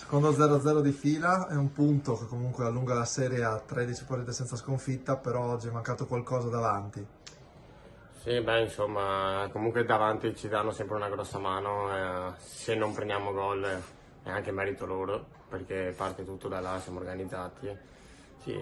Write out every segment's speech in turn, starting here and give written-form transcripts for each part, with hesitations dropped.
Secondo 0-0 di fila, è un punto che comunque allunga la serie a 13 partite senza sconfitta, però oggi è mancato qualcosa davanti. Sì, beh, insomma, comunque davanti ci danno sempre una grossa mano, se non prendiamo gol è anche merito loro, perché parte tutto da là, siamo organizzati. Sì,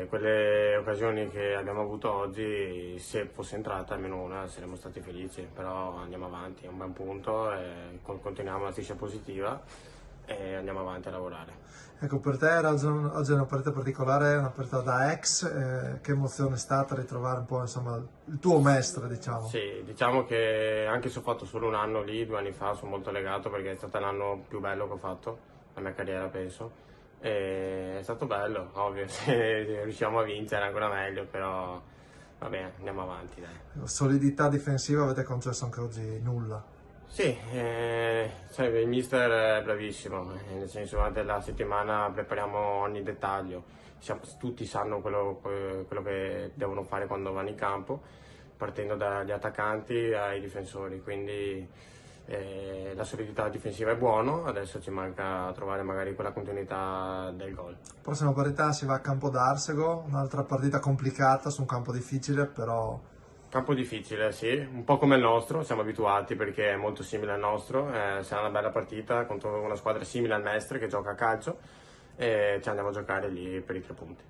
quelle occasioni che abbiamo avuto oggi, se fosse entrata almeno una, saremmo stati felici, però andiamo avanti, è un bel punto, e continuiamo la striscia positiva e andiamo avanti a lavorare. Ecco, per te oggi è una partita particolare, una partita da ex, che emozione è stata ritrovare un po', insomma, il tuo mestre, diciamo. Sì, diciamo che anche se ho fatto solo un anno lì, 2 anni fa, sono molto legato perché è stato l'anno più bello che ho fatto, la mia carriera penso. E è stato bello, ovvio, se riusciamo a vincere ancora meglio, però va bene, andiamo avanti, dai. Solidità difensiva avete concesso anche oggi nulla. Sì, sai, il mister è bravissimo, nel senso durante la settimana prepariamo ogni dettaglio, tutti sanno quello che devono fare quando vanno in campo, partendo dagli attaccanti ai difensori, quindi la solidità difensiva è buona, adesso ci manca trovare magari quella continuità del gol. Prossima partita si va a Campo d'Arsego, un'altra partita complicata su un campo difficile, però Campo difficile, sì, un po' come il nostro, siamo abituati perché è molto simile al nostro, sarà una bella partita contro una squadra simile al Mestre che gioca a calcio e ci andiamo a giocare lì per i 3 punti.